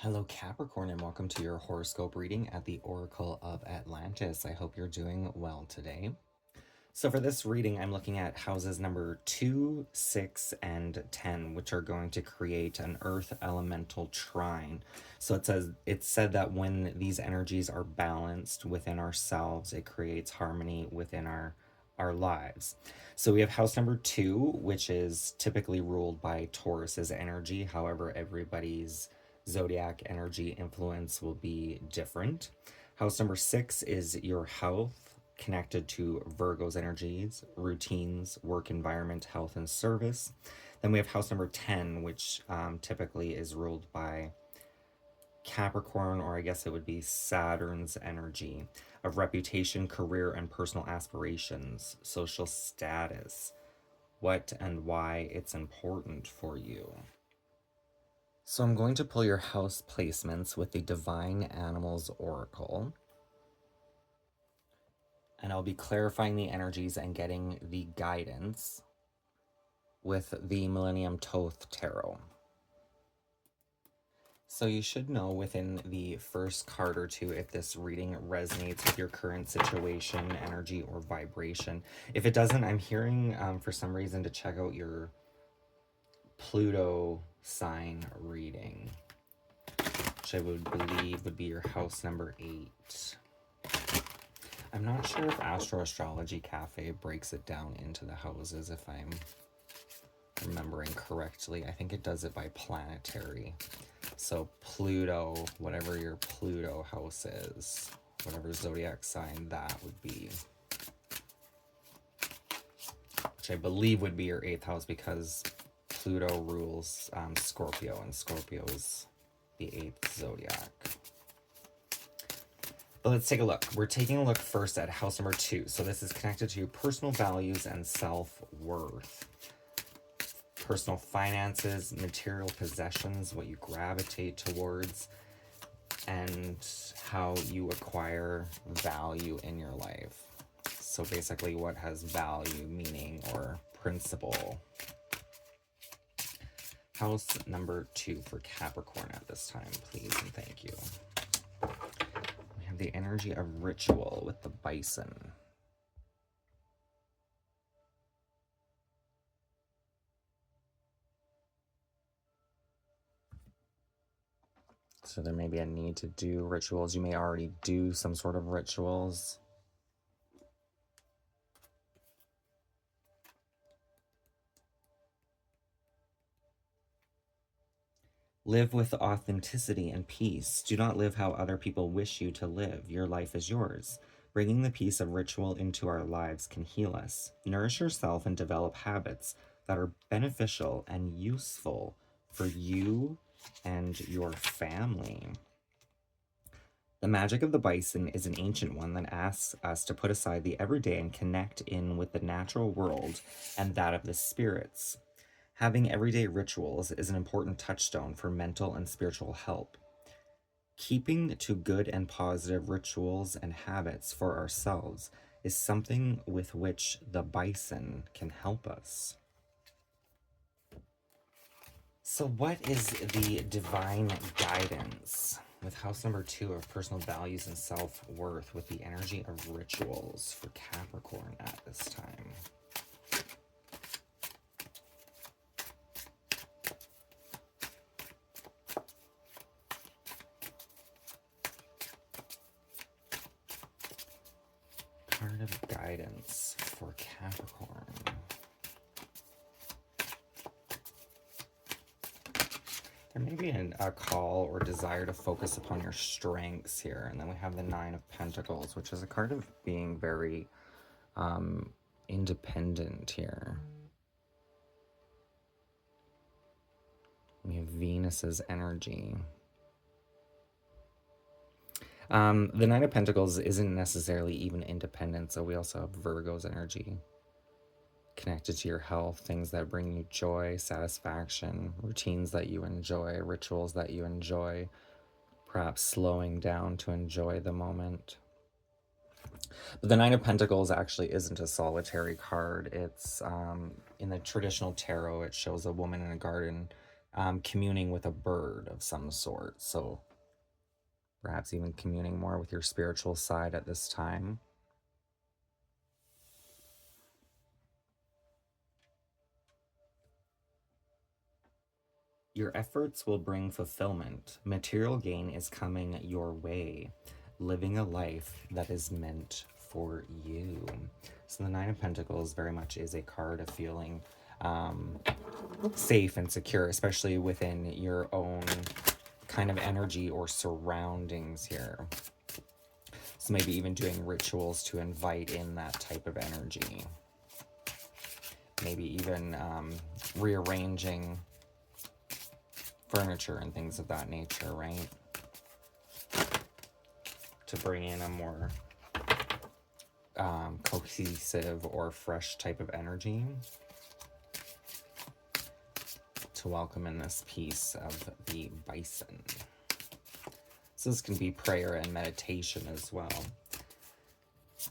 Hello, Capricorn, and welcome to your horoscope reading at the Oracle of Atlantis. I hope you're doing well today. So, for this reading, I'm looking at houses number 2, 6, and 10, which are going to create an earth elemental trine. So, it's said that when these energies are balanced within ourselves, it creates harmony within our lives. So we have house number 2, which is typically ruled by Taurus's energy. However, everybody's zodiac energy influence will be different. House number 6 is your health, connected to Virgo's energies, routines, work environment, health, and service. Then we have house number 10, which typically is ruled by Capricorn, or I guess it would be Saturn's energy of reputation, career, and personal aspirations, social status, what and why it's important for you. So I'm going to pull your house placements with the Divine Animals Oracle. And I'll be clarifying the energies and getting the guidance with the Millennium Thoth Tarot. So you should know within the first card or two if this reading resonates with your current situation, energy, or vibration. If it doesn't, I'm hearing for some reason to check out your Pluto sign reading, which I would believe would be your house number 8. I'm not sure if Astro Astrology Cafe breaks it down into the houses, if I'm remembering correctly. I think it does it by planetary. So Pluto, whatever your Pluto house is, whatever zodiac sign that would be, which I believe would be your 8th house because Pluto rules Scorpio, and Scorpio is the 8th zodiac. But let's take a look. We're taking a look first at house number 2. So this is connected to personal values and self-worth. Personal finances, material possessions, what you gravitate towards, and how you acquire value in your life. So basically what has value, meaning, or principle. House number 2 for Capricorn at this time, please and thank you. We have the energy of ritual with the bison. So there may be a need to do rituals. You may already do some sort of rituals. Live with authenticity and peace. Do not live how other people wish you to live. Your life is yours. Bringing the peace of ritual into our lives can heal us. Nourish yourself and develop habits that are beneficial and useful for you and your family. The magic of the bison is an ancient one that asks us to put aside the everyday and connect in with the natural world and that of the spirits. Having everyday rituals is an important touchstone for mental and spiritual health. Keeping to good and positive rituals and habits for ourselves is something with which the bison can help us. So what is the divine guidance with house number 2 of personal values and self-worth with the energy of rituals for Capricorn at this time? Card of guidance for Capricorn. There may be a call or desire to focus upon your strengths here. And then we have the 9 of Pentacles, which is a card of being very independent here. We have Venus's energy. The 9 of Pentacles isn't necessarily even independent, so we also have Virgo's energy. Connected to your health, things that bring you joy, satisfaction, routines that you enjoy, rituals that you enjoy, perhaps slowing down to enjoy the moment. But the 9 of Pentacles actually isn't a solitary card. It's in the traditional tarot, it shows a woman in a garden communing with a bird of some sort. So perhaps even communing more with your spiritual side at this time. Your efforts will bring fulfillment. Material gain is coming your way. Living a life that is meant for you. So the Nine of Pentacles very much is a card of feeling safe and secure, especially within your own kind of energy or surroundings here. So maybe even doing rituals to invite in that type of energy. Maybe even rearranging furniture and things of that nature, right? To bring in a more cohesive or fresh type of energy. To welcome in this piece of the bison. So this can be prayer and meditation as well.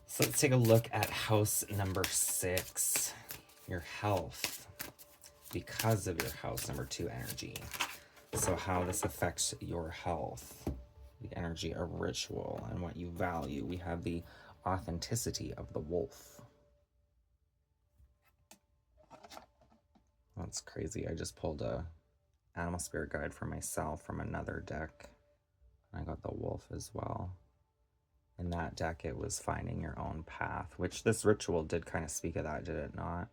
So let's take a look at house number 6, your health, because of your house number 2 energy. So how this affects your health, the energy of ritual and what you value. We have the authenticity of the wolf. That's crazy. I just pulled a animal spirit guide for myself from another deck. I got the wolf as well. In that deck, it was finding your own path, which this ritual did kind of speak of that, did it not?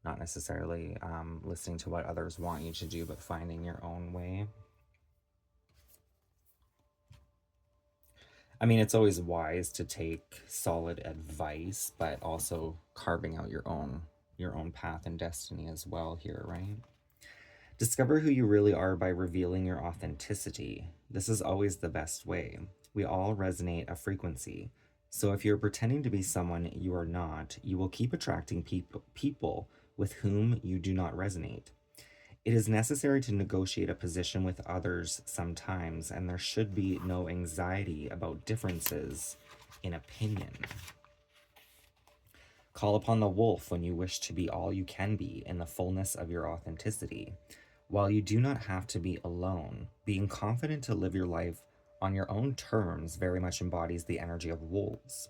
Not necessarily listening to what others want you to do, but finding your own way. I mean, it's always wise to take solid advice, but also carving out your own path and destiny as well here, right? Discover who you really are by revealing your authenticity. This is always the best way. We all resonate a frequency. So if you're pretending to be someone you are not, you will keep attracting people with whom you do not resonate. It is necessary to negotiate a position with others sometimes, and there should be no anxiety about differences in opinion. Call upon the wolf when you wish to be all you can be in the fullness of your authenticity. While you do not have to be alone, being confident to live your life on your own terms very much embodies the energy of wolves.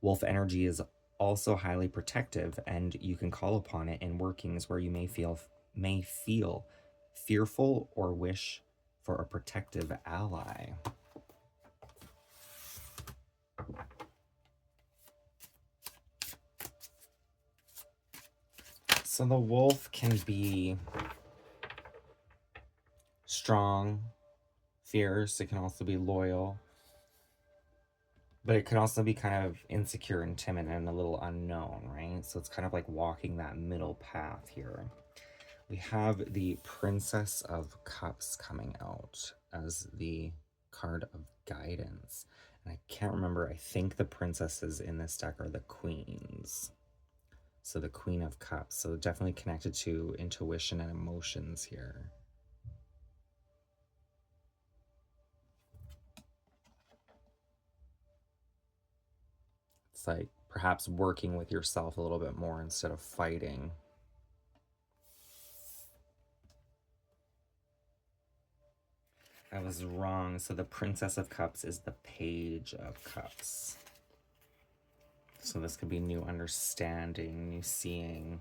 Wolf energy is also highly protective, and you can call upon it in workings where you may feel fearful or wish for a protective ally. So the wolf can be strong, fierce. It can also be loyal, but it can also be kind of insecure and timid and a little unknown, right? So it's kind of like walking that middle path here. We have the Princess of Cups coming out as the card of guidance. And I can't remember, I think the princesses in this deck are the queens. So the Queen of Cups. So definitely connected to intuition and emotions here. It's like perhaps working with yourself a little bit more instead of fighting. I was wrong. So the Princess of Cups is the Page of Cups. So this could be new understanding, new seeing,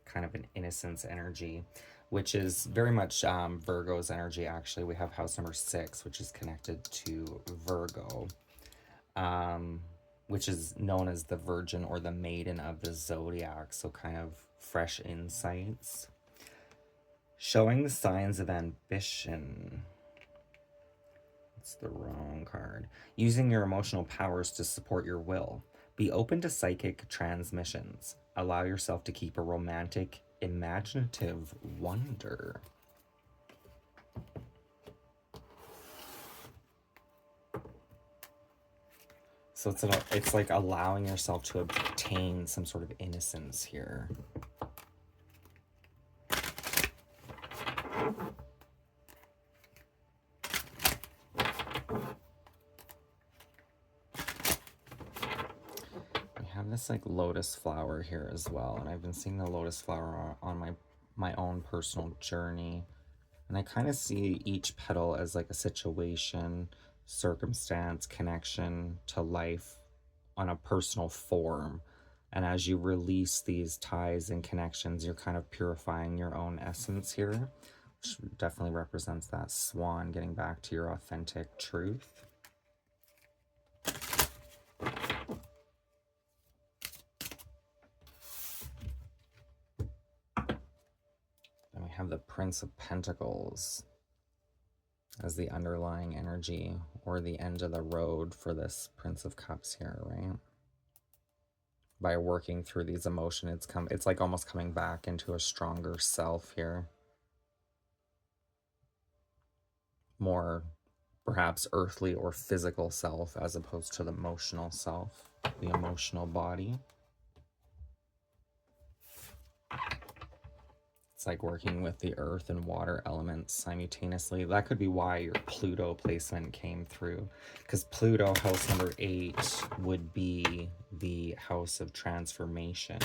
kind of an innocence energy, which is very much Virgo's energy, actually. We have house number 6, which is connected to Virgo, which is known as the Virgin or the Maiden of the Zodiac. So kind of fresh insights. Showing the signs of ambition. It's the wrong card. Using your emotional powers to support your will. Be open to psychic transmissions. Allow yourself to keep a romantic, imaginative wonder. So it's like allowing yourself to obtain some sort of innocence here. This like lotus flower here as well, and I've been seeing the lotus flower on my own personal journey And I kind of see each petal as like a situation, circumstance, connection to life on a personal form. And as you release these ties and connections, you're kind of purifying your own essence here, which definitely represents that swan, getting back to your authentic truth. Then we have the Prince of Pentacles as the underlying energy, or the end of the road for this Prince of Cups here, right? By working through these emotions, it's like almost coming back into a stronger self here. More perhaps earthly or physical self as opposed to the emotional self, the emotional body. It's like working with the earth and water elements simultaneously. That could be why your Pluto placement came through, because Pluto, house number 8, would be the house of transformation.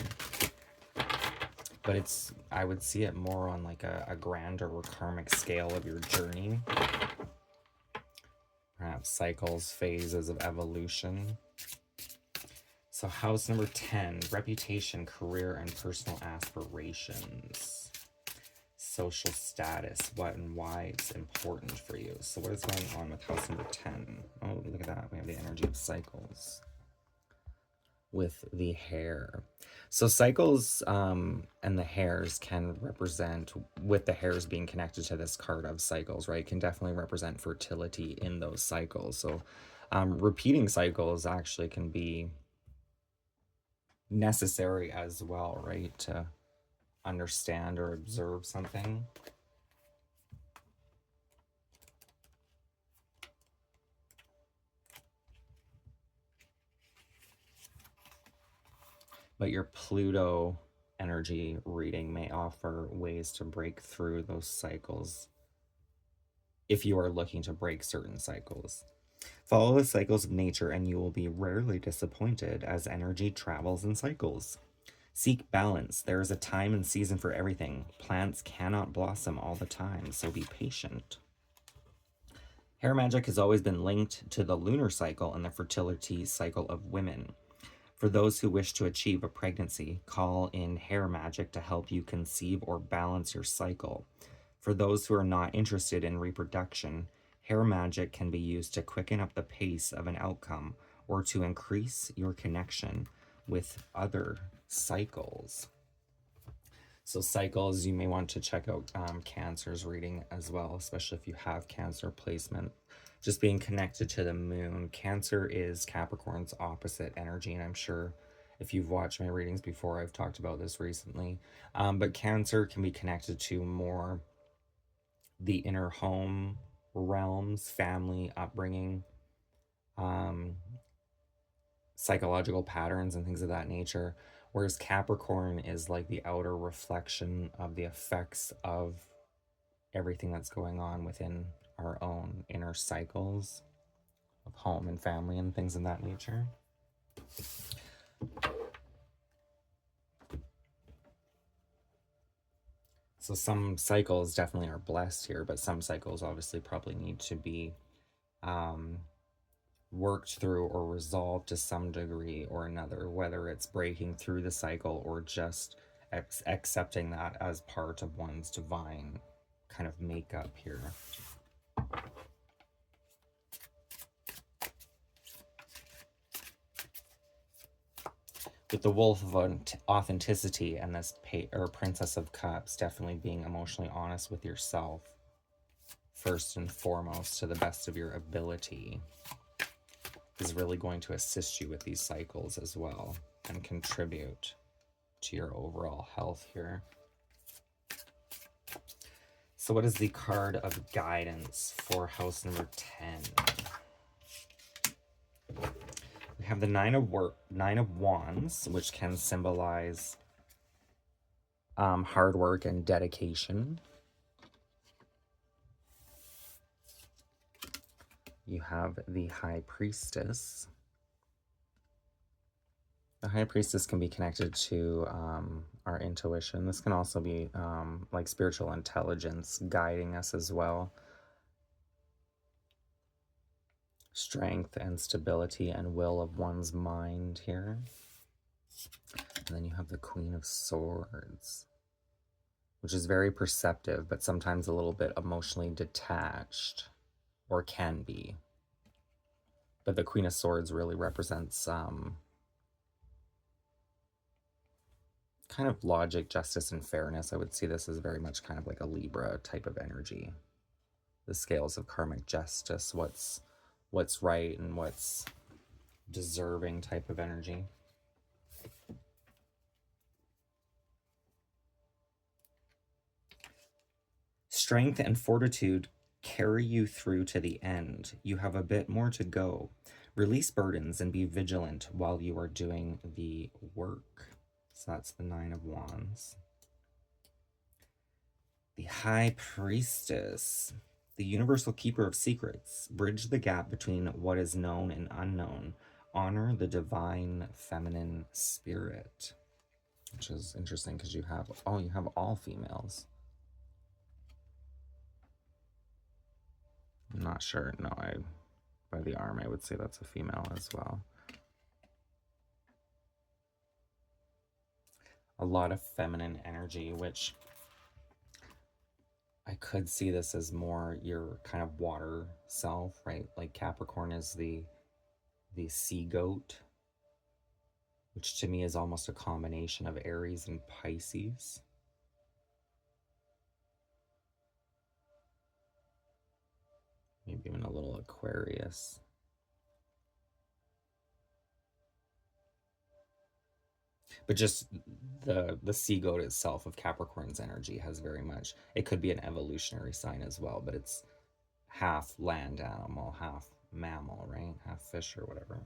But I would see it more on like a grander or karmic scale of your journey. Perhaps cycles, phases of evolution. So house number 10, reputation, career, and personal aspirations. Social status, what and why it's important for you. So what is going on with house number 10? Oh, look at that. We have the energy of cycles with the hare. So cycles and the hares can represent, with the hares being connected to this card of cycles, right, can definitely represent fertility in those cycles. So repeating cycles actually can be necessary as well, right, to understand or observe something. But your Pluto energy reading may offer ways to break through those cycles if you are looking to break certain cycles. Follow the cycles of nature and you will be rarely disappointed as energy travels in cycles. Seek balance. There is a time and season for everything. Plants cannot blossom all the time, so be patient. Hair magic has always been linked to the lunar cycle and the fertility cycle of women. For those who wish to achieve a pregnancy, call in hair magic to help you conceive or balance your cycle. For those who are not interested in reproduction, hair magic can be used to quicken up the pace of an outcome or to increase your connection with other cycles. So cycles, you may want to check out Cancer's reading as well, especially if you have Cancer placement. Just being connected to the moon. Cancer is Capricorn's opposite energy, and I'm sure if you've watched my readings before, I've talked about this recently. But Cancer can be connected to more the inner home realms, family, upbringing, psychological patterns, and things of that nature. Whereas Capricorn is like the outer reflection of the effects of everything that's going on within our own inner cycles of home and family and things of that nature. So some cycles definitely are blessed here, but some cycles obviously probably need to be worked through or resolved to some degree or another, whether it's breaking through the cycle or just accepting that as part of one's divine kind of makeup here. With the Wolf of Authenticity and this Princess of Cups, definitely being emotionally honest with yourself first and foremost to the best of your ability is really going to assist you with these cycles as well and contribute to your overall health here. So what is the card of guidance for house number 10? We have the Nine of Wands, which can symbolize hard work and dedication. You have the High Priestess. The The High Priestess can be connected to our intuition. This can also be like spiritual intelligence guiding us as well. Strength and stability and will of one's mind here. And then you have the Queen of Swords, which is very perceptive, but sometimes a little bit emotionally detached, or can be. But the Queen of Swords really represents kind of logic, justice, and fairness. I would see this as very much kind of like a Libra type of energy. The scales of karmic justice, what's right and what's deserving type of energy. Strength and fortitude carry you through to the end. You have a bit more to go. Release burdens and be vigilant while you are doing the work. So that's the Nine of Wands. The High Priestess, the universal keeper of secrets. Bridge the gap between what is known and unknown. Honor the divine feminine spirit. Which is interesting because you have all females. I'm not sure. No, by the arm, I would say that's a female as well. A lot of feminine energy, which I could see this as more your kind of water self, right? Like Capricorn is the sea goat, which to me is almost a combination of Aries and Pisces. Maybe even a little Aquarius. But just the sea goat itself of Capricorn's energy has very much, it could be an evolutionary sign as well, but it's half land animal, half mammal, right? Half fish or whatever.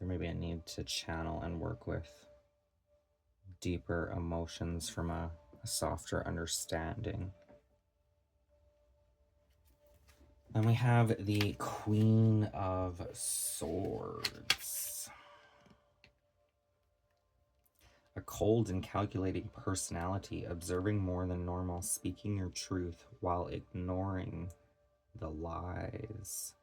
There may be a need to channel and work with deeper emotions from a softer understanding. Then we have the Queen of Swords. A cold and calculating personality, observing more than normal, speaking your truth while ignoring the lies.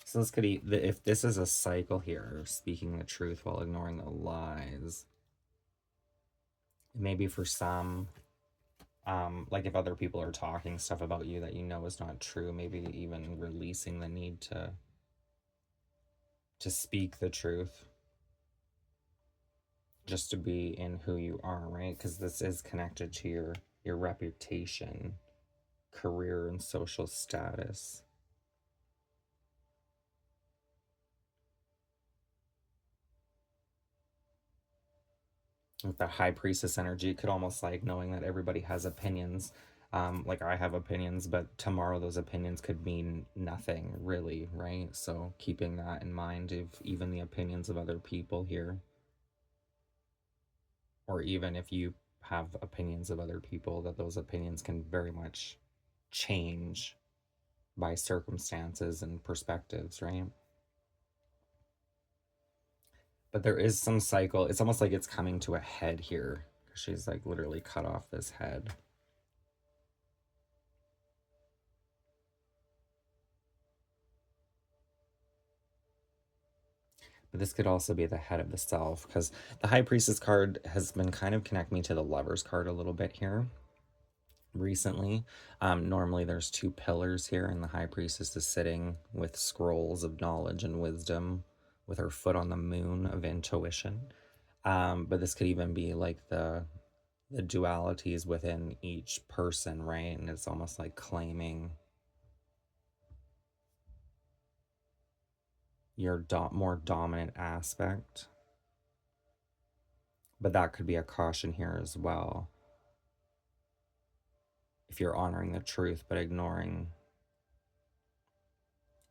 So this could be, if this is a cycle here, speaking the truth while ignoring the lies, maybe for some, like if other people are talking stuff about you that you know is not true, maybe even releasing the need to speak the truth, just to be in who you are, right? Because this is connected to your reputation, career, and social status. With the High Priestess energy, it could almost like knowing that everybody has opinions. Like I have opinions, but tomorrow those opinions could mean nothing really, right? So keeping that in mind of even the opinions of other people here. Or even if you have opinions of other people, that those opinions can very much change by circumstances and perspectives, right? But there is some cycle. It's almost like it's coming to a head here. She's like literally cut off this head. But this could also be the head of the self, because the High Priestess card has been kind of connecting me to the Lover's card a little bit here recently. Normally there's two pillars here, and the High Priestess is sitting with scrolls of knowledge and wisdom with her foot on the moon of intuition. But this could even be like the dualities within each person, right? And it's almost like claiming your more dominant aspect. But that could be a caution here as well. If you're honoring the truth but ignoring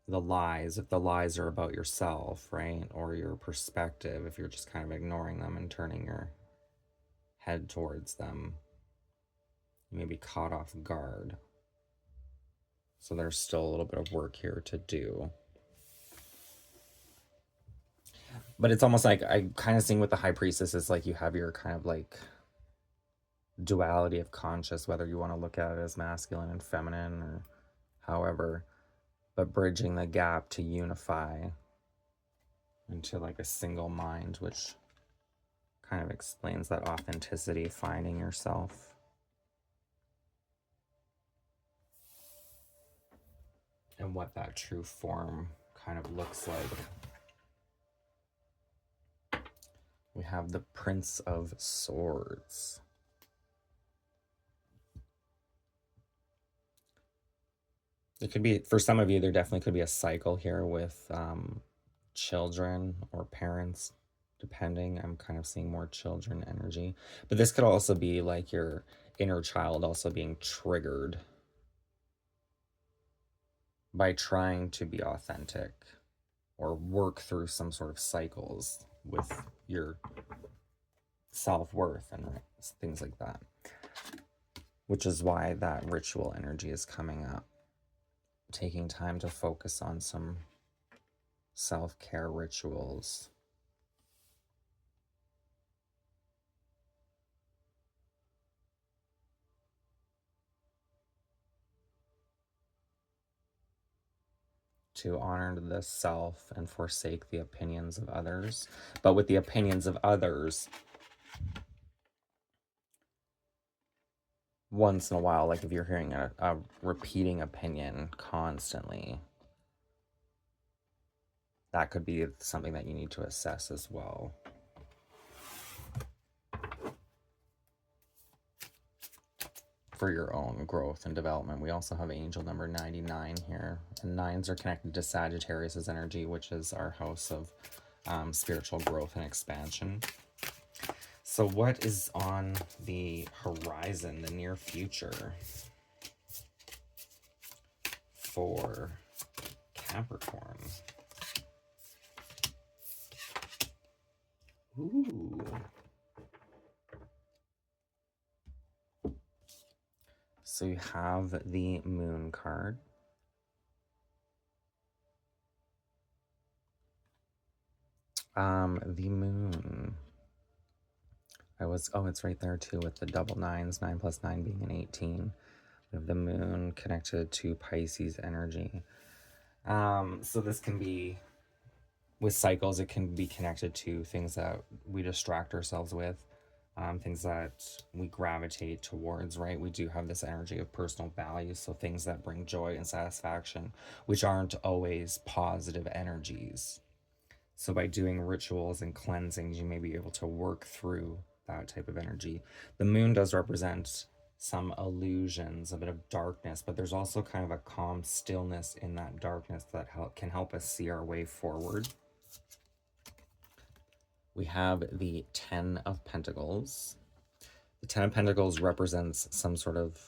the lies, if the lies are about yourself, right? Or your perspective, if you're just kind of ignoring them and turning your head towards them, you may be caught off guard. So there's still a little bit of work here to do. But it's almost like I kind of seeing with the high priestess is like you have your kind of like duality of conscious, whether you want to look at it as masculine and feminine or however, but bridging the gap to unify into like a single mind, which kind of explains that authenticity, finding yourself. And what that true form kind of looks like. We have the Prince of Swords. It could be, for some of you, there definitely could be a cycle here with children or parents, depending. I'm kind of seeing more children energy. But this could also be like your inner child also being triggered by trying to be authentic or work through some sort of cycles with your self-worth and things like that, which is why that ritual energy is coming up, taking time to focus on some self-care rituals. To honor the self and forsake the opinions of others. But with the opinions of others, once in a while, like if you're hearing a repeating opinion constantly, that could be something that you need to assess as well. For your own growth and development. We also have angel number 99 here, and nines are connected to Sagittarius's energy, which is our house of spiritual growth and expansion. So what is on the horizon, the near future for Capricorn? Ooh. So you have the Moon card. The Moon. It's right there too with the double nines, 9 plus 9 being an 18. We have the Moon connected to Pisces energy. So this can be, with cycles, it can be connected to things that we distract ourselves with, things that we gravitate towards, right? We do have this energy of personal value, so things that bring joy and satisfaction, which aren't always positive energies. So by doing rituals and cleansings, you may be able to work through that type of energy. The Moon does represent some illusions, a bit of darkness, but there's also kind of a calm stillness in that darkness that can help us see our way forward. We have the 10 of Pentacles. The 10 of Pentacles represents some sort of,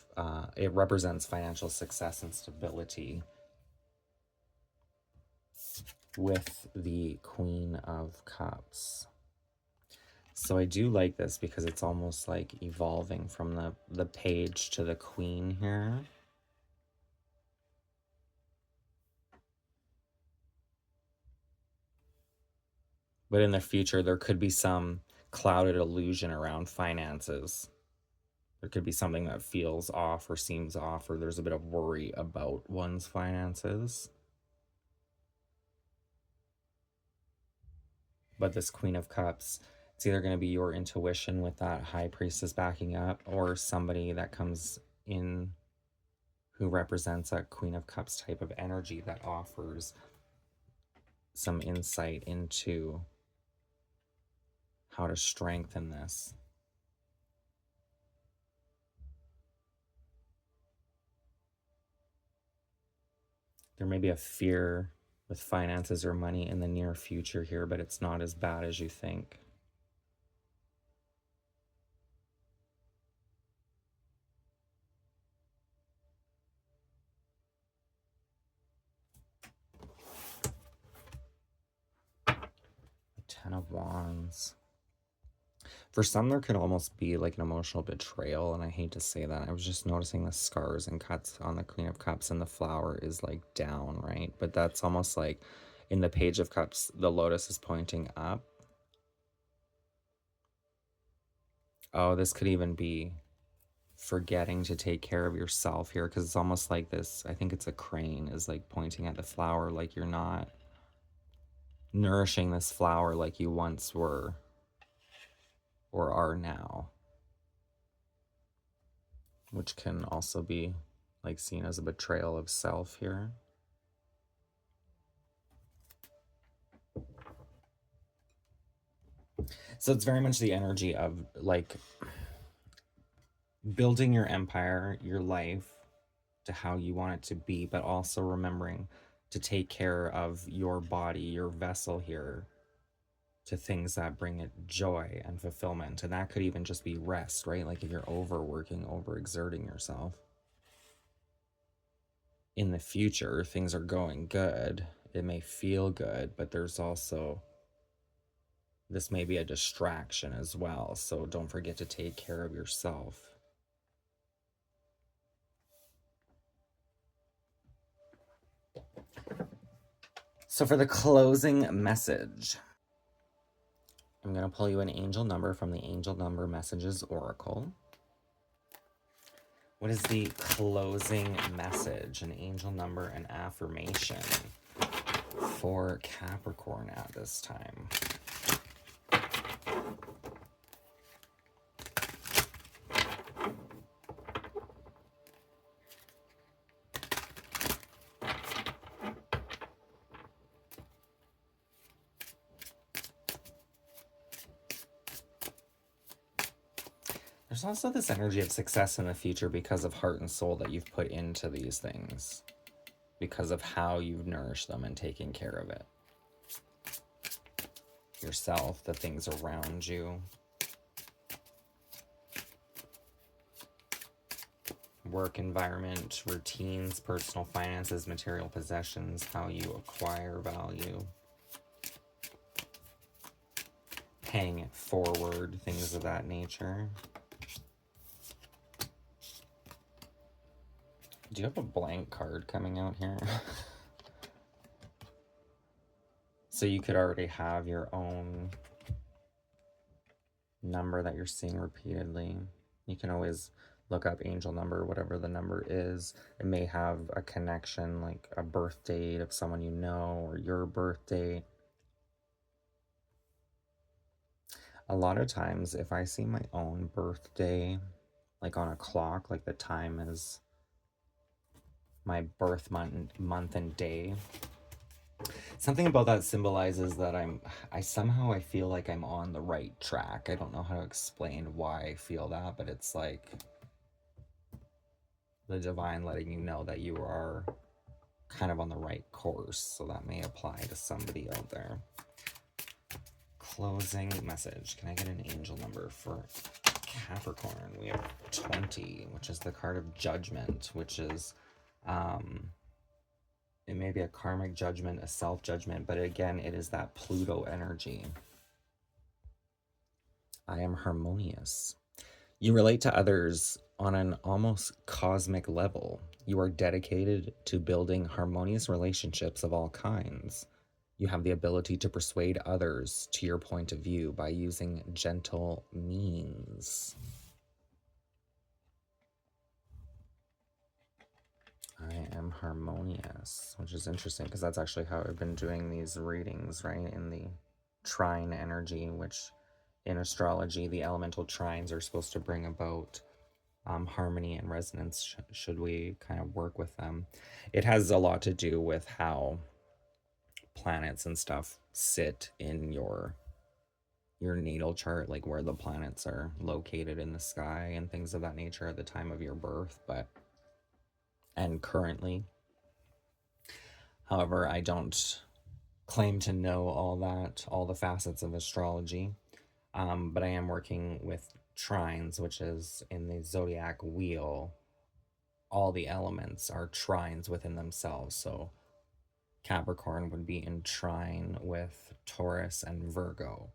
it represents financial success and stability, with the Queen of Cups. So I do like this because it's almost like evolving from the page to the Queen here. But in the future, there could be some clouded illusion around finances. There could be something that feels off or seems off, or there's a bit of worry about one's finances. But this Queen of Cups, it's either going to be your intuition with that High Priestess backing up, or somebody that comes in who represents a Queen of Cups type of energy that offers some insight into how to strengthen this. There may be a fear with finances or money in the near future here, but it's not as bad as you think. of Wands. For some, there could almost be like an emotional betrayal, and I hate to say that. I was just noticing the scars and cuts on the Queen of Cups, and the flower is like down, right? But that's almost like in the Page of Cups, the lotus is pointing up. Oh, this could even be forgetting to take care of yourself here, because it's almost like this, I think it's a crane, is like pointing at the flower, like you're not nourishing this flower like you once were or are now, which can also be like seen as a betrayal of self here. So it's very much the energy of like building your empire, your life to how you want it to be, but also remembering to take care of your body, your vessel here, to things that bring it joy and fulfillment. And that could even just be rest, right? Like if you're overworking, overexerting yourself. In the future, things are going good. It may feel good, but there's also, this may be a distraction as well. So don't forget to take care of yourself. So for the closing message, I'm going to pull you an angel number from the Angel Number Messages Oracle. What is the closing message, an angel number, an affirmation for Capricorn at this time? There's also this energy of success in the future because of heart and soul that you've put into these things, because of how you've nourished them and taken care of it. Yourself, the things around you. Work environment, routines, personal finances, material possessions, how you acquire value. Paying it forward, things of that nature. Do you have a blank card coming out here? So you could already have your own number that you're seeing repeatedly. You can always look up angel number, whatever the number is. It may have a connection, like a birth date of someone you know, or your birth date. A lot of times, if I see my own birthday, like on a clock, like the time is my birth month and day, something about that symbolizes that I somehow feel like I'm on the right track. I don't know how to explain why I feel that, but it's like the divine letting you know that you are kind of on the right course. So that may apply to somebody out there. Closing message. Can I get an angel number for Capricorn? We have 20, which is the card of judgment, which is it may be a karmic judgment, a self-judgment, but again, it is that Pluto energy. I am harmonious. You relate to others on an almost cosmic level. You are dedicated to building harmonious relationships of all kinds. You have the ability to persuade others to your point of view by using gentle means. I am harmonious, which is interesting because that's actually how I've been doing these readings, right? In the trine energy, which in astrology, the elemental trines are supposed to bring about harmony and resonance should we kind of work with them. It has a lot to do with how planets and stuff sit in your natal chart, like where the planets are located in the sky and things of that nature at the time of your birth, and currently. However, I don't claim to know all the facets of astrology, but I am working with trines, which is in the zodiac wheel. All the elements are trines within themselves. So Capricorn would be in trine with Taurus and Virgo,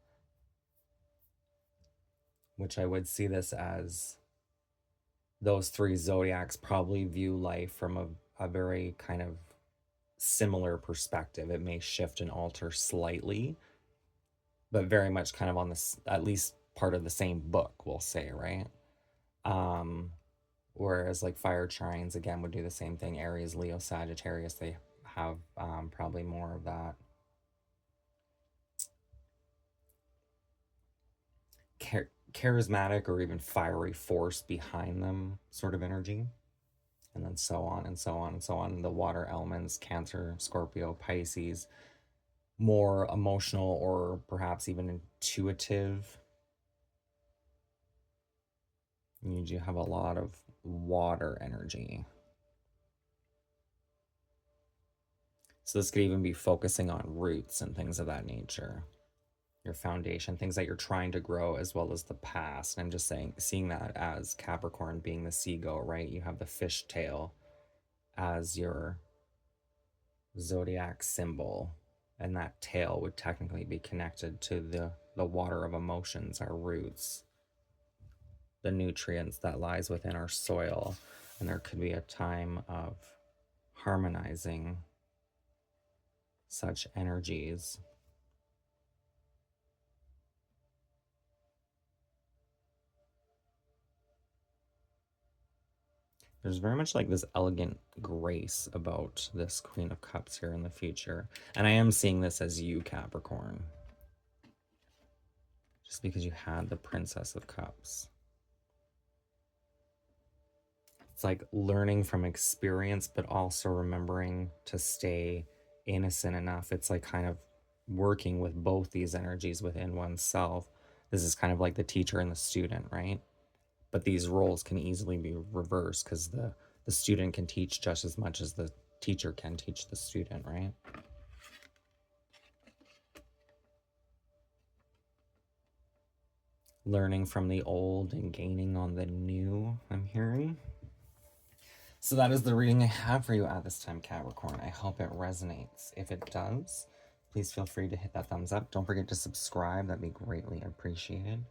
which I would see this as those three zodiacs probably view life from a very kind of similar perspective. It may shift and alter slightly, but very much kind of on this, at least part of the same book, we'll say, right? Um, Whereas like fire trines again would do the same thing. Aries, Leo, Sagittarius, they have probably more of that charismatic or even fiery force behind them sort of energy. And then so on and so on and so on. The water elements, Cancer, Scorpio, Pisces, more emotional or perhaps even intuitive. You do have a lot of water energy. So this could even be focusing on roots and things of that nature. Your foundation, things that you're trying to grow, as well as the past. And I'm just saying, seeing that as Capricorn being the seagull, right? You have the fish tail as your zodiac symbol, and that tail would technically be connected to the water of emotions, our roots, the nutrients that lies within our soil. And there could be a time of harmonizing such energies. There's very much like this elegant grace about this Queen of Cups here in the future. And I am seeing this as you, Capricorn. Just because you had the Princess of Cups. It's like learning from experience, but also remembering to stay innocent enough. It's like kind of working with both these energies within oneself. This is kind of like the teacher and the student, right? But these roles can easily be reversed because the student can teach just as much as the teacher can teach the student, right? Learning from the old and gaining on the new, I'm hearing. So that is the reading I have for you at this time, Capricorn. I hope it resonates. If it does, please feel free to hit that thumbs up. Don't forget to subscribe. That'd be greatly appreciated.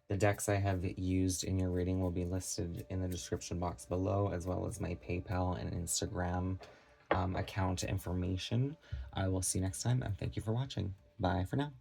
The decks I have used in your reading will be listed in the description box below, as well as my PayPal and Instagram account information. I will see you next time, and thank you for watching. Bye for now.